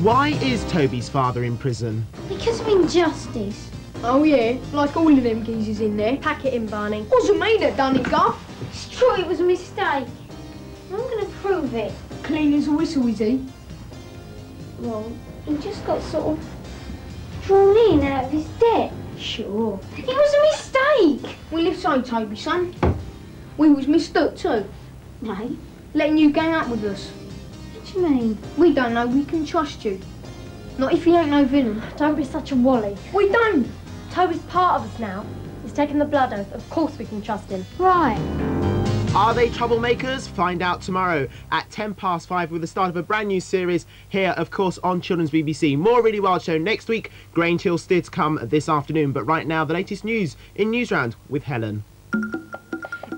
Why is Toby's father in prison? Because of injustice. Oh yeah, like all of them geezers in there. Pack it in, Barney. Wasn't me that done it, Guff. It's true, it was a mistake. I'm going to prove it. Clean as a whistle, is he? Well, he just got sort of drawn in out of his debt. Sure. It was a mistake. We live so, Toby, son. We was mistook too. Mate, Letting you gang up with us. what do you mean? We don't know we can trust you. Not if you ain't no villain. Don't be such a wally. We don't. Toby's part of us now. He's taken the blood oath. Of course we can trust him. Right. Are they troublemakers? Find out tomorrow at 5:10 with the start of a brand new series here, of course, on Children's BBC. More Really Wild Show next week. Grange Hill still to come this afternoon. But right now, the latest news in NewsRound with Helen.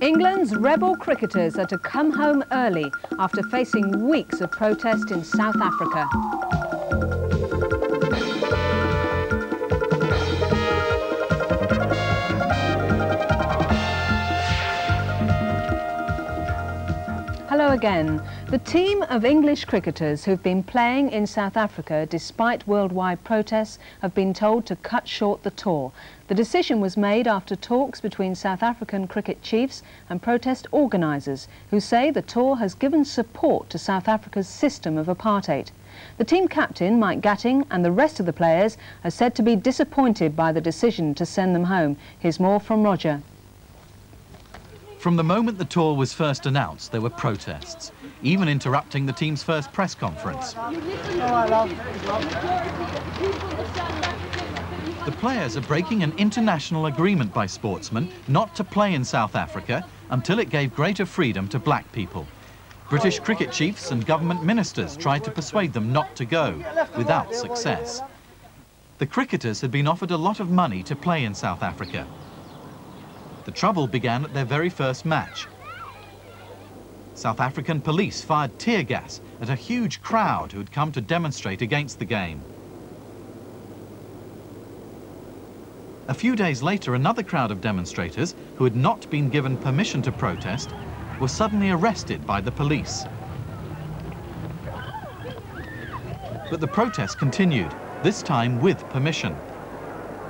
England's rebel cricketers are to come home early after facing weeks of protest in South Africa. Hello again. The team of English cricketers who've been playing in South Africa despite worldwide protests have been told to cut short the tour. The decision was made after talks between South African cricket chiefs and protest organisers who say the tour has given support to South Africa's system of apartheid. The team captain, Mike Gatting, and the rest of the players are said to be disappointed by the decision to send them home. Here's more from Roger. From the moment the tour was first announced, there were protests, even interrupting the team's first press conference. The players are breaking an international agreement by sportsmen not to play in South Africa until it gave greater freedom to black people. British cricket chiefs and government ministers tried to persuade them not to go, without success. The cricketers had been offered a lot of money to play in South Africa. The trouble began at their very first match. South African police fired tear gas at a huge crowd who had come to demonstrate against the game. A few days later, another crowd of demonstrators who had not been given permission to protest were suddenly arrested by the police. But the protest continued, this time with permission.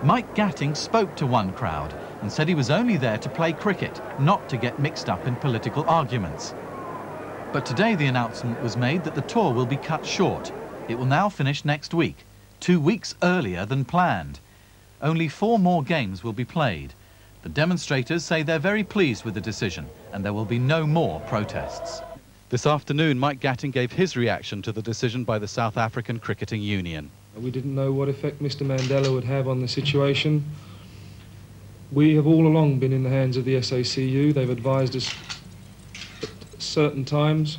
Mike Gatting spoke to one crowd and said he was only there to play cricket, not to get mixed up in political arguments. But today the announcement was made that the tour will be cut short. It will now finish next week, 2 weeks earlier than planned. Only 4 more games will be played. The demonstrators say they're very pleased with the decision and there will be no more protests. This afternoon, Mike Gatting gave his reaction to the decision by the South African Cricketing Union. We didn't know what effect Mr. Mandela would have on the situation. We have all along been in the hands of the SACU. They've advised us at certain times,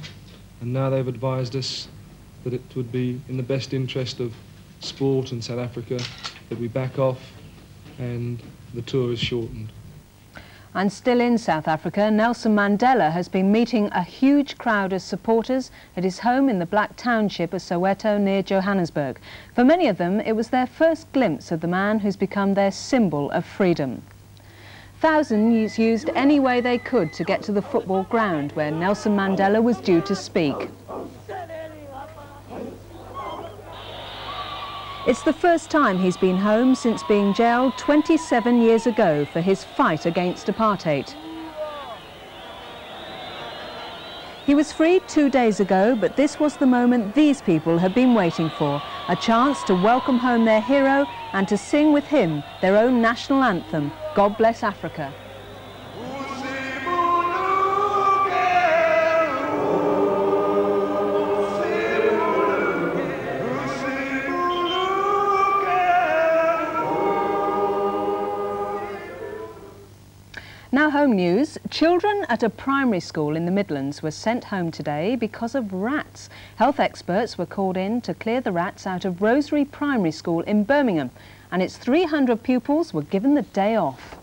and now they've advised us that it would be in the best interest of sport and South Africa that we back off and the tour is shortened. And still in South Africa, Nelson Mandela has been meeting a huge crowd of supporters at his home in the Black Township of Soweto near Johannesburg. For many of them, it was their first glimpse of the man who's become their symbol of freedom. Thousands used any way they could to get to the football ground where Nelson Mandela was due to speak. It's the first time he's been home since being jailed 27 years ago for his fight against apartheid. He was freed 2 days ago, but this was the moment these people have been waiting for, a chance to welcome home their hero and to sing with him their own national anthem, God Bless Africa. Now home news. Children at a primary school in the Midlands were sent home today because of rats. Health experts were called in to clear the rats out of Rosary Primary School in Birmingham, and its 300 pupils were given the day off.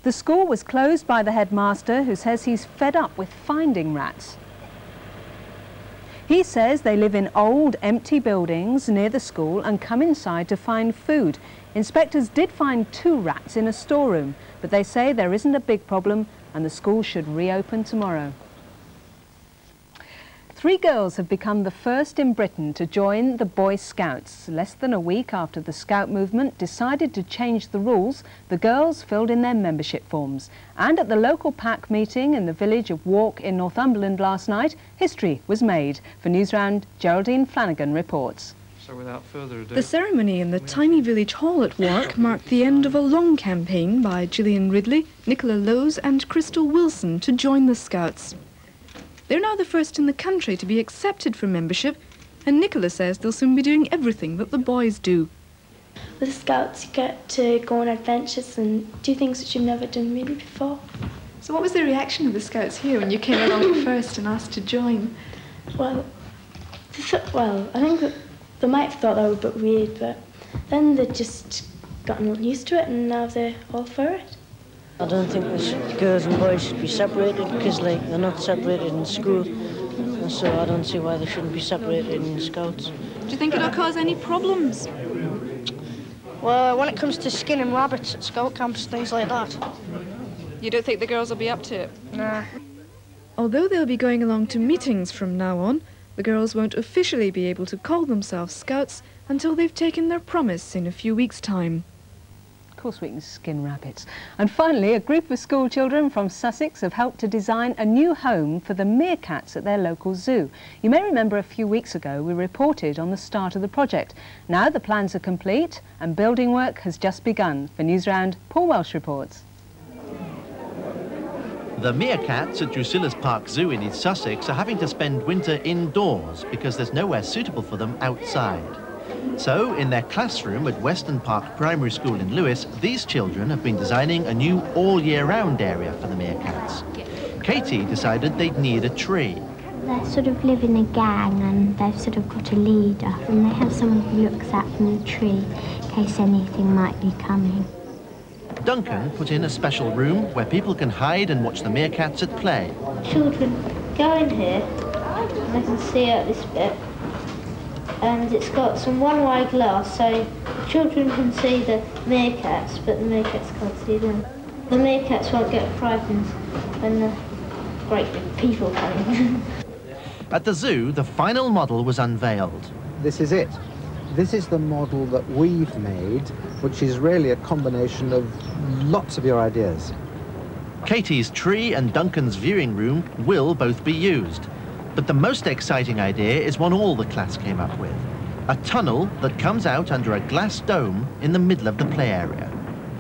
The school was closed by the headmaster, who says he's fed up with finding rats. He says they live in old, empty buildings near the school and come inside to find food. Inspectors did find 2 rats in a storeroom, but they say there isn't a big problem and the school should reopen tomorrow. 3 girls have become the first in Britain to join the Boy Scouts. Less than a week after the Scout movement decided to change the rules, the girls filled in their membership forms. And at the local pack meeting in the village of Walk in Northumberland last night, history was made. For NewsRound, Geraldine Flanagan reports. So without further ado... The ceremony in the tiny village hall at Wark marked the end of a long campaign by Gillian Ridley, Nicola Lowes and Crystal Wilson to join the Scouts. They're now the first in the country to be accepted for membership, and Nicola says they'll soon be doing everything that the boys do. With the Scouts, you get to go on adventures and do things that you've never done really before. So what was the reaction of the Scouts here when you came along first and asked to join? Well, I think that they might have thought that was a bit weird, but then they just gotten used to it and now they're all for it. I don't think girls and boys should be separated because they're not separated in school, so I don't see why they shouldn't be separated in Scouts. Do you think it'll cause any problems? Well, when it comes to skinning rabbits at Scout camps, things like that. You don't think the girls will be up to it? Nah. Although they'll be going along to meetings from now on, the girls won't officially be able to call themselves Scouts until they've taken their promise in a few weeks' time. Of course we can skin rabbits. And finally, a group of school children from Sussex have helped to design a new home for the meerkats at their local zoo. You may remember a few weeks ago we reported on the start of the project. Now the plans are complete and building work has just begun. For NewsRound, Paul Welsh reports. The meerkats at Drusilla's Park Zoo in East Sussex are having to spend winter indoors because there's nowhere suitable for them outside. So, in their classroom at Weston Park Primary School in Lewes, these children have been designing a new all-year-round area for the meerkats. Katie decided they'd need a tree. They sort of live in a gang and they've sort of got a leader and they have someone who looks at from the tree in case anything might be coming. Duncan put in a special room where people can hide and watch the meerkats at play. Children go in here and they can see out this bit. And it's got some one-way glass, so children can see the meerkats, but the meerkats can't see them. The meerkats won't get frightened when the great big people come in. At the zoo, the final model was unveiled. This is it. This is the model that we've made, which is really a combination of lots of your ideas. Katie's tree and Duncan's viewing room will both be used. But the most exciting idea is one all the class came up with. A tunnel that comes out under a glass dome in the middle of the play area.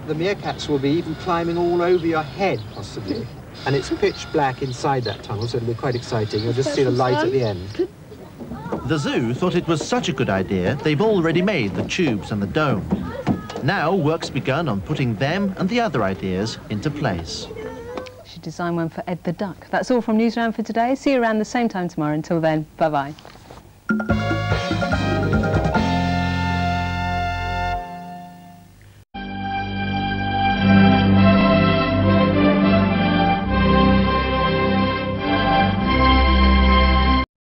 The meerkats will be even climbing all over your head, possibly. And it's pitch black inside that tunnel, so it'll be quite exciting. You'll just see the light at the end. The zoo thought it was such a good idea, they've already made the tubes and the dome. Now work's begun on putting them and the other ideas into place. Design one for Ed the Duck. That's all from NewsRound for today. See you around the same time tomorrow. Until then, bye-bye.